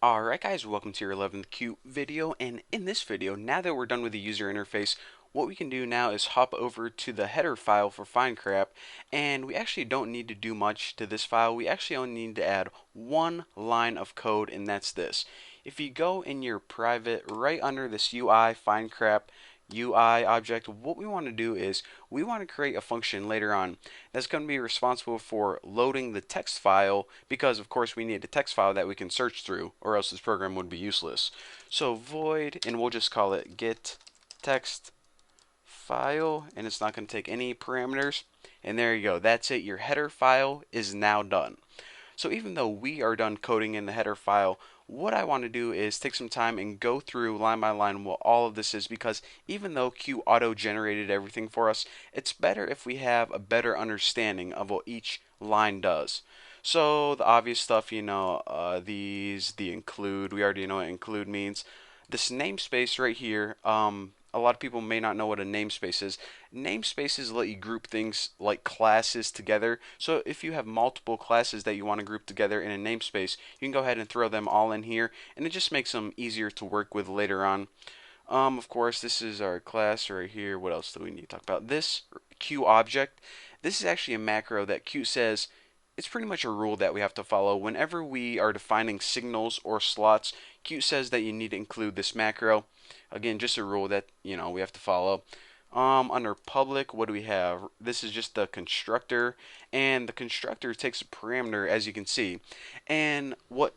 Alright guys, welcome to your 11th Qt video, and in this video, now that we're done with the user interface, what we can do now is hop over to the header file for FindCrap, and we actually don't need to do much to this file. We actually only need to add one line of code, and that's this. If you go in your private, right under this UI, FindCrap UI object, what we want to do is we want to create a function later on that's going to be responsible for loading the text file, because of course we need a text file that we can search through, or else this program would be useless. So void, and we'll just call it get text file, and it's not going to take any parameters, and there you go. That's it. Your header file is now done. So even though we are done coding in the header file, what I want to do is take some time and go through line by line what all of this is, because even though Qt auto-generated everything for us, it's better if we have a better understanding of what each line does. So the obvious stuff, the include, we already know what include means. This namespace right here, a lot of people may not know what a namespace is. Namespaces let you group things like classes together. So if you have multiple classes that you want to group together in a namespace, you can go ahead and throw them all in here, and it just makes them easier to work with later on. Of course, this is our class right here. What else do we need to talk about? This Q object. This is actually a macro that Qt says it's pretty much a rule that we have to follow. Whenever we are defining signals or slots, Qt says that you need to include this macro. Again, just a rule that we have to follow. Under public, what do we have? This is just the constructor, and the constructor takes a parameter, as you can see. And what?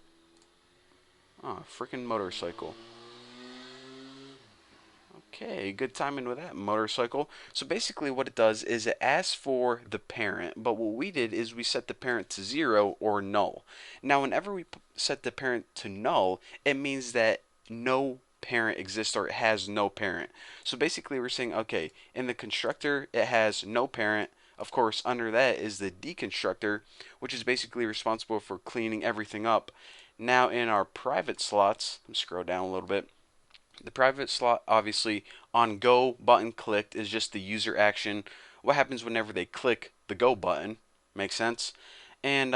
Oh, freaking motorcycle. Okay, good timing with that motorcycle. So basically what it does is it asks for the parent, but what we did is we set the parent to 0 or null. Now whenever we set the parent to null, it means that no parent exists, or it has no parent. So basically we're saying, okay, in the constructor it has no parent. Of course, under that is the deconstructor, which is basically responsible for cleaning everything up. Now in our private slots, let me scroll down a little bit. The private slot, obviously, on go button clicked is just the user action. What happens whenever they click the go button? Makes sense. And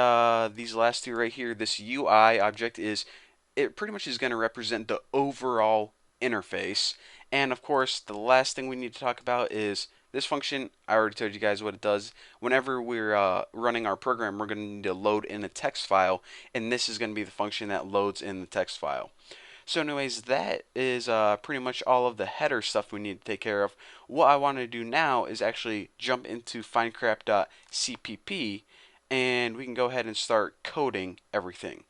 these last two right here, this UI object it pretty much is going to represent the overall interface. And of course, the last thing we need to talk about is this function. I already told you guys what it does. Whenever we're running our program, we're going to need to load in a text file, and this is going to be the function that loads in the text file. So anyways, that is pretty much all of the header stuff we need to take care of. What I want to do now is actually jump into FindCrap.cpp, and we can go ahead and start coding everything.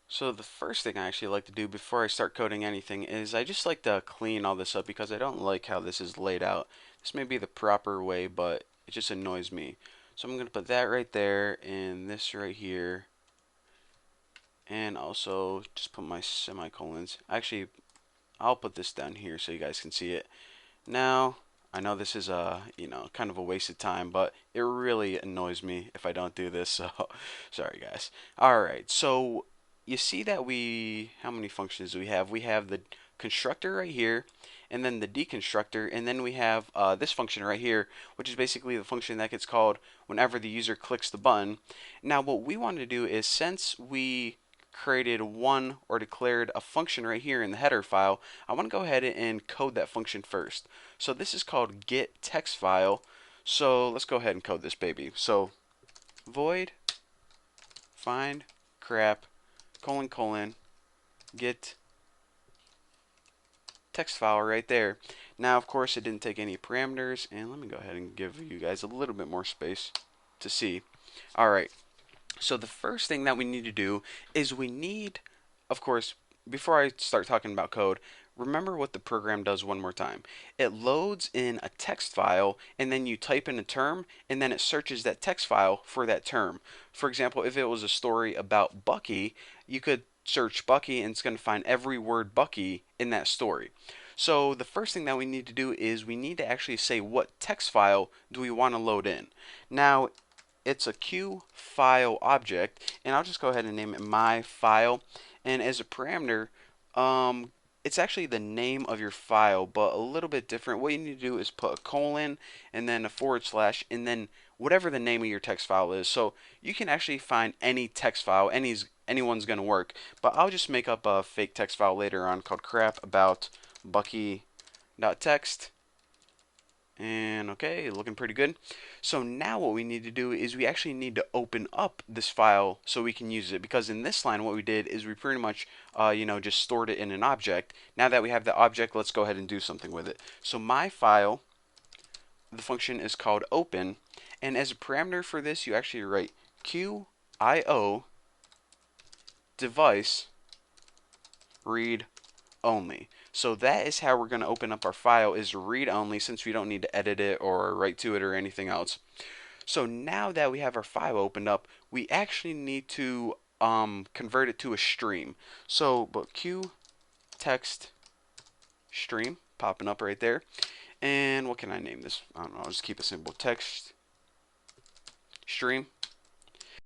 So the first thing I actually like to do before I start coding anything is I just like to clean all this up, because I don't like how this is laid out. This may be the proper way, but it just annoys me. So I'm going to put that right there, and this right here, and also just put my semicolons. Actually, I'll put this down here so you guys can see it. Now, I know this is kind of a waste of time, but it really annoys me if I don't do this, so sorry guys. Alright, so you see that how many functions do we have? We have the constructor right here, and then the deconstructor, and then we have this function right here, which is basically the function that gets called whenever the user clicks the button. Now what we want to do is, since we created one or declared a function right here in the header file, I want to go ahead and code that function first. So this is called get text file. So let's go ahead and code this baby. So void find crap get text file right there. Now of course it didn't take any parameters, and let me go ahead and give you guys a little bit more space to see. Alright, so the first thing that we need to do is we need, of course, before I start talking about code, remember what the program does one more time. It loads in a text file, and then you type in a term, and then it searches that text file for that term. For example, if it was a story about Bucky, you could search Bucky, and it's going to find every word Bucky in that story. So the first thing that we need to do is we need to actually say what text file do we want to load in. Now, it's a Q file object, and I'll just go ahead and name it my file. And as a parameter, it's actually the name of your file, but a little bit different. What you need to do is put a colon and then a forward slash, and then whatever the name of your text file is. So you can actually find any text file, anyone's going to work. But I'll just make up a fake text file later on called crap about Bucky.txt. And okay, looking pretty good. So now what we need to do is we actually need to open up this file so we can use it, because in this line what we did is we pretty much just stored it in an object. Now that we have the object, let's go ahead and do something with it. So my file, the function is called open, and as a parameter for this you actually write QIO device read only. So that is how we're going to open up our file, is read only, since we don't need to edit it or write to it or anything else. So now that we have our file opened up, we actually need to convert it to a stream. So but Q text stream popping up right there. And what can I name this? I don't know, I'll just keep it simple. Text stream.